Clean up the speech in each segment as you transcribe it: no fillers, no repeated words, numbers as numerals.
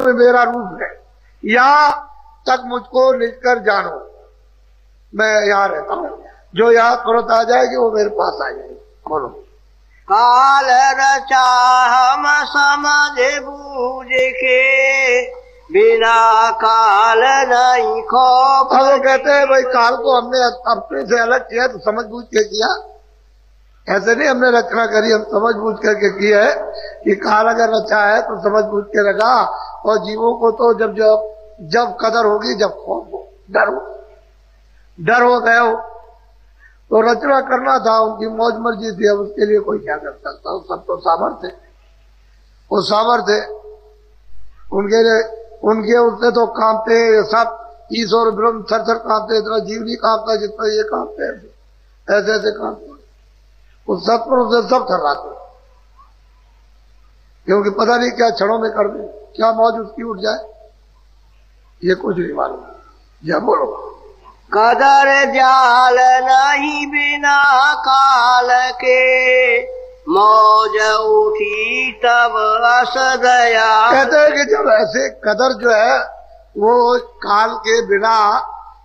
में मेरा रूप है, यहाँ तक मुझको निजकर जानो। मैं यहाँ रहता हूँ, जो यहाँ तुरंत आ जाएगी वो मेरे पास आ जाएगी। बोलो। काल रचा हम समझ बूझ के, बिना काल नहीं खौफ। अब वो कहते हैं भाई काल को हमने अपने से अलग किया तो समझ बूझ के किया, ऐसे नहीं हमने रचना करी, हम समझ बूझ करके की है कि काल अगर रचा है तो समझ बूझ के रखा। और जीवों को तो जब जब जब कदर होगी, जब खौफ हो, डर हो गए हो, तो रचना करना था, उनकी मौज मर्जी थी। अब उसके लिए कोई क्या कर सकता, सब तो सामर्थ्य, वो सामर्थ्य उनके उससे तो कांपते सब ईश्वर ब्रह्म थर थर कांपते, इतना जीव नहीं कांपता जितना ये कांपते हैं, ऐसे ऐसे कांपते। उस सत्पुरुष से सब थर्राते, क्योंकि पता नहीं क्या क्षणों में कर दे, क्या मौज उसकी उठ जाए, ये कुछ नहीं मालूम। या बोलो। कदर जाल नहीं बिना काल के, मौज उठी तब अस दया। कहते हैं कि जब ऐसे कदर जो है वो काल के बिना,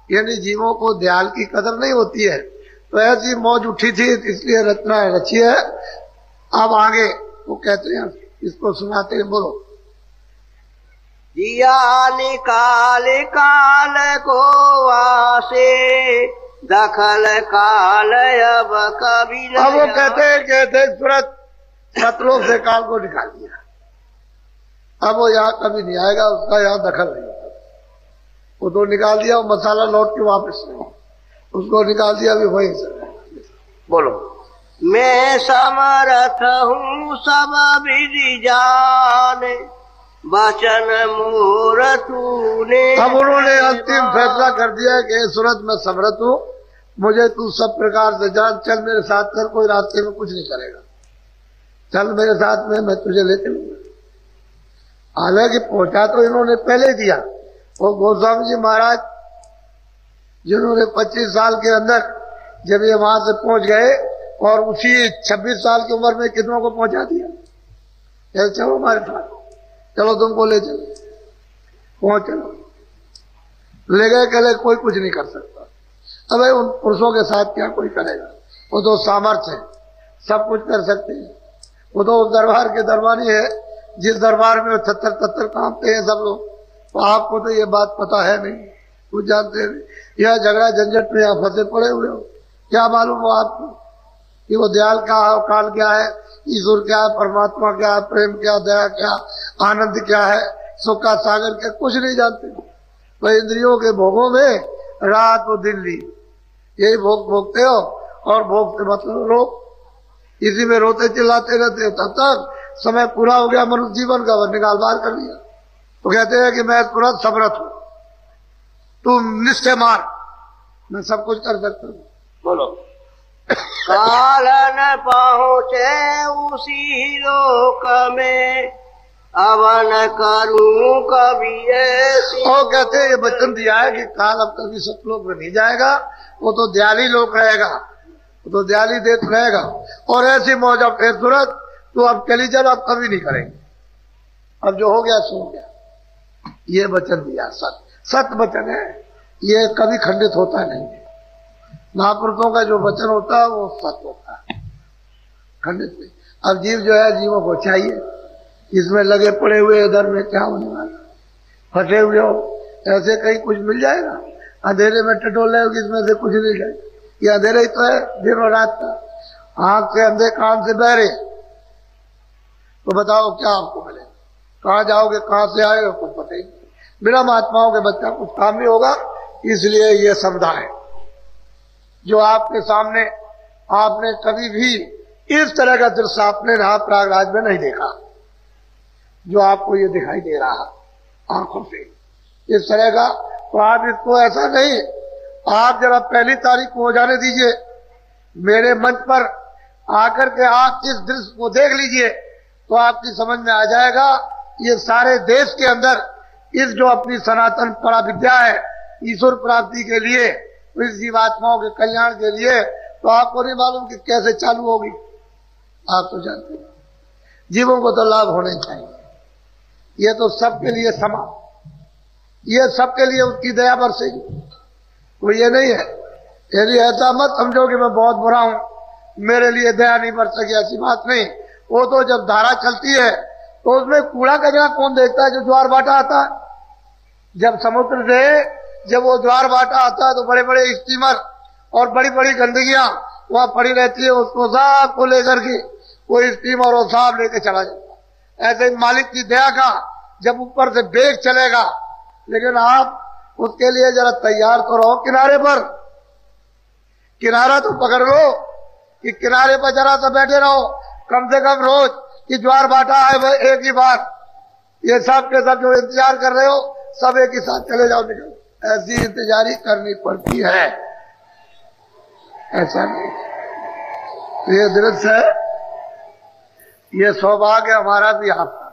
यानी जीवों को दयाल की कदर नहीं होती है, तो ऐसी मौज उठी थी इसलिए रचना रची है। अब आगे वो कहते हैं, इसको सुनाते हैं। बोलो। दिया निकाल काल को वासे, दखल काल अब कभी न। अब वो कहते हैं सूरत सतलोक से काल को निकाल दिया, अब वो यहाँ कभी नहीं आएगा, उसका यहाँ दखल नहीं होगा। वो तो निकाल दिया, वो मसाला लौट के वापस नहीं, उसको निकाल दिया अभी वहीं से। बोलो। मैं समर्थ हूँ सब विधि जाने, वचन मोर तूने। अब उन्होंने अंतिम फैसला कर दिया कि सूरत मैं समर्थ हूँ, मुझे तू सब प्रकार से जान, चल मेरे साथ चल, कोई रास्ते में कुछ नहीं करेगा, चल मेरे साथ में, मैं तुझे ले चलूंगा। हालांकि पहुंचा तो इन्होंने पहले दिया। और गोस्वामी जी महाराज जिन्होंने 25 साल के अंदर जब ये वहां से पहुंच गए, और उसी 26 साल की उम्र में कितनों को पहुंचा दिया, चलो हमारे साथ, चलो तुमको ले चलो, पहुंच चलो, ले गए, कहले कोई कुछ नहीं कर सकता। अब उन पुरुषों के साथ क्या कोई करेगा, वो तो सामर्थ्य है, सब कुछ कर सकते हैं। वो तो दरबार के दरबारी है, जिस दरबार में 73 कांपते हैं सब लोग। तो आपको तो ये बात पता है नहीं, कुछ जानते नहीं, यह झगड़ा झंझट में यहाँ फंसे पड़े हुए हो। क्या मालूम हो आपको कि वो दयाल क्या है, काल क्या है, ईश्वर क्या है, परमात्मा क्या है, प्रेम क्या, दया क्या, आनंद क्या है, सुख का सागर क्या, कुछ नहीं जानते। तो इंद्रियों के भोगों में रात और दिन ली, यही भोग भोगते हो, और भोग से मतलब रो, इसी में रोते चिल्लाते रहते हो, तब तक समय पूरा हो गया मनुष्य जीवन का, निकाल बाहर कर लिया। तो कहते हैं कि मैं तुरंत समर्थ हूं, तुम निश्चय मार, मैं सब कुछ कर सकता हूं। बोलो। काल न पहुँचे उसी लोक में, अवन करूं कभी ऐसी। और कहते हैं ये वचन दिया है कि काल अब कभी सतलोक में नहीं जाएगा, वो तो दयाली लोक रहेगा, वो तो दयाली देत रहेगा। और ऐसी मौज अब फिर तुरंत तो अब चली जब आप कभी नहीं करेंगे, अब जो हो गया सो हो गया। ये वचन दिया, सत्य वचन है, ये कभी खंडित होता नहीं है। महापुरुषों का जो वचन होता है वो सत्य होता है, खंडित नहीं। अब जीव जो है, जीवों को चाहिए, इसमें लगे पड़े हुए इधर में क्या होने वाला, फंसे हुए हो, ऐसे कहीं कुछ मिल जाएगा, अंधेरे में टटोल रहे हो, इसमें से कुछ मिल जाएगा। ये अंधेरा ही तो है दिन और रात का, आंख से अंधे कान से बहरे, तो बताओ क्या आपको मिलेगा, कहाँ जाओगे, कहाँ से आएगा, कुछ पता ही नहीं। बिना महात्माओं के बच्चा कुछ काम नहीं होगा। इसलिए ये समझा है जो आपके सामने, आपने कभी भी इस तरह का दृश्य आपने प्रयागराज में नहीं देखा, जो आपको ये दिखाई दे रहा आंखों से इस तरह का। तो आप इसको ऐसा नहीं, आप जरा पहली तारीख को हो जाने दीजिए, मेरे मंच पर आकर के आप इस दृश्य को देख लीजिए, तो आपकी समझ में आ जाएगा ये सारे देश के अंदर इस जो अपनी सनातन पराविद्या है ईश्वर प्राप्ति के लिए, इस जीवात्माओं के कल्याण के लिए, तो आपको नहीं मालूम कि कैसे चालू होगी। आप तो जानते हैं जीवों को तो लाभ होने चाहिए, ये तो सबके लिए समा, ये सबके लिए उसकी दया बरसेगी। तो ये नहीं है, यदि ऐसा मत समझो कि मैं बहुत बुरा हूं, मेरे लिए दया नहीं बरसेगी, ऐसी बात नहीं। वो तो जब धारा चलती है तो उसमें कूड़ा कचरा कौन देखता है? जो ज्वार भाटा आता है, जब समुद्र से जब वो ज्वार भाटा आता है तो बड़े बड़े स्टीमर और बड़ी बड़ी गंदगियां वहां पड़ी रहती है, उसको साफ को लेकर के वो स्टीमर और साफ लेके चला जाता है। ऐसे ही मालिक की दया का जब ऊपर से बेग चलेगा, लेकिन आप उसके लिए जरा तैयार तो रहो किनारे पर, किनारा तो पकड़ लो कि किनारे पर जरा सा बैठे रहो, कम से कम रोज कि ज्वार भाटा है एक ही बार, ये सब के सब जो इंतजार कर रहे हो सब एक ही साथ चले जाओ, निकल। ऐसी इंतजारी करनी पड़ती है, ऐसा नहीं। तो ये दृश्य है, ये सौभाग्य हमारा भी, आपका,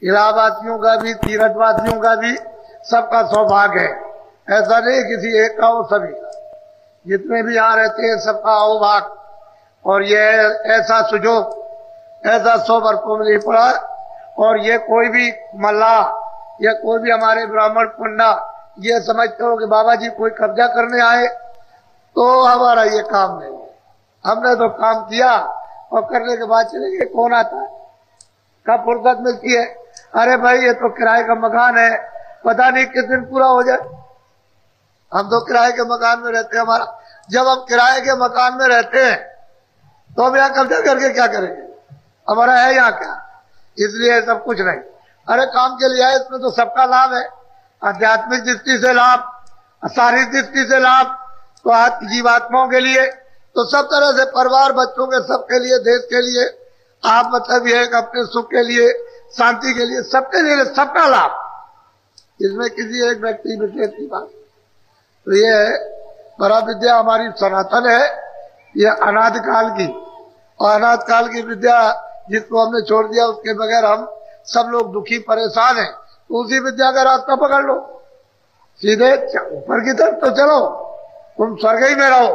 इलाहाबादियों का भी, तीर्थवासियों का भी, सबका सौभाग्य है। ऐसा नहीं किसी एक का हो, सभी का, जितने भी यहाँ रहते हैं सबका अहोभाग। और ये ऐसा सुजोग, ऐसा सौभाग्य को मिल पड़ा। और ये कोई भी मल्लाह या कोई भी हमारे ब्राह्मण पंडा ये समझते हो कि बाबा जी कोई कब्जा करने आए, तो हमारा ये काम नहीं है। हमने तो काम किया और करने के बाद चले गए। कौन आता है? कब फुर्सत मिलती है? अरे भाई ये तो किराए का मकान है, पता नहीं किस दिन पूरा हो जाए। हम तो किराए के मकान में रहते हैं। हमारा जब हम किराए के मकान में रहते हैं तो हम यहाँ कब्जा करके क्या करेंगे? हमारा है यहाँ क्या? इसलिए सब कुछ नहीं। अरे काम के लिए है, इसमें तो सबका लाभ है, आध्यात्मिक दृष्टि से लाभ, शारीरिक दृष्टि से लाभ, तो जीवात्माओं के लिए, तो सब तरह से, परिवार, बच्चों के, सबके लिए, देश के लिए, आप मतलब ये है अपने सुख के लिए, शांति के लिए, सबके लिए, सबका लाभ, इसमें किसी एक व्यक्ति विशेष की बात। तो ये परा विद्या हमारी सनातन है, ये अनादि काल की, और अनादि काल की विद्या जिसको हमने छोड़ दिया उसके बगैर हम सब लोग दुखी परेशान हैं। तो उसी विद्या का रास्ता पकड़ लो, सीधे ऊपर की तरफ तो चलो, तुम स्वर्ग ही में रहो,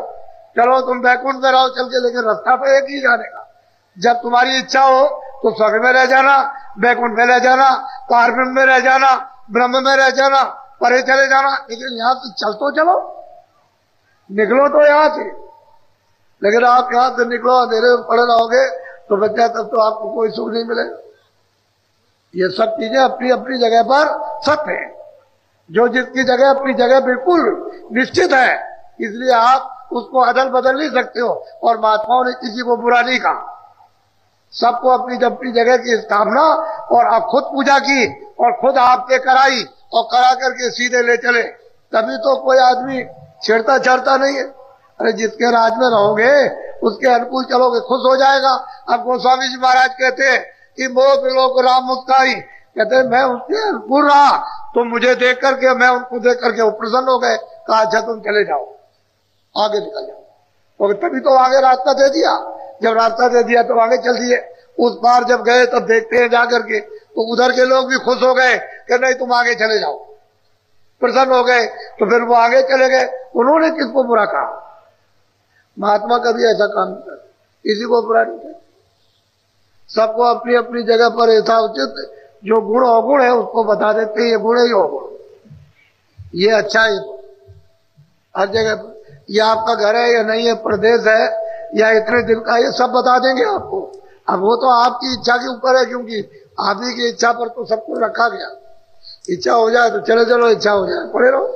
चलो तुम बैकुंठ में रहो चल के, लेकिन रास्ता तो एक ही जाने का। जब तुम्हारी इच्छा हो तो स्वर्ग में रह जाना, बैकुंठ में रह जाना, पारब्रह्म में रह जाना, ब्रह्म में रह जाना, परे चले जाना, लेकिन यहाँ से चल तो चलो, निकलो तो यहाँ से। लेकिन आप यहाँ से निकलो अंधेरे में पड़े रहोगे तो बच्चा तब तो आपको कोई सुख नहीं मिलेगा। ये सब चीजें अपनी अपनी जगह पर सत्य है, जो जिसकी जगह अपनी जगह बिल्कुल निश्चित है, इसलिए आप उसको अदल बदल नहीं सकते हो। और महात्माओं ने किसी को बुरा नहीं कहा, सबको अपनी अपनी जगह की स्थापना, और आप खुद पूजा की और खुद आपके कराई और करा करके सीधे ले चले, तभी तो कोई आदमी छेड़ता छाड़ता नहीं है। अरे जिसके राज में रहोगे उसके अनुकूल चलोगे, खुश हो जाएगा। अब गोस्वामी जी महाराज कहते हैं कि मोह लोग राम मुस्काई, कहते हैं मैं उसके अनुकूल रहा तो मुझे देख करके, मैं उनको देख करके वो प्रसन्न हो गए। कहा अच्छा तुम चले जाओ, आगे निकल जाओ। और तभी तो आगे रास्ता दे दिया, जब रास्ता दे दिया तो आगे चल दिए। उस बार जब गए तब देखते हैं जाकर के, तो उधर के लोग भी खुश हो गए कि नहीं तुम आगे चले जाओ, प्रसन्न हो गए, तो फिर वो आगे चले गए। उन्होंने किसको बुरा कहा? महात्मा कभी ऐसा काम नहीं करते, किसी को बुरा नहीं करते, सबको अपनी अपनी जगह पर यथाउचित जो गुण अवगुण है उसको बता देते हैं, ये गुण है ये अवगुण, ये अच्छा है हर जगह पर, ये आपका घर है या नहीं है, प्रदेश है या इतने दिन का, ये सब बता देंगे आपको। अब वो तो आपकी इच्छा के ऊपर है, क्योंकि आप ही की इच्छा पर तो सब कुछ रखा गया। इच्छा हो जाए तो चले चलो, इच्छा हो जाए पड़े रहो।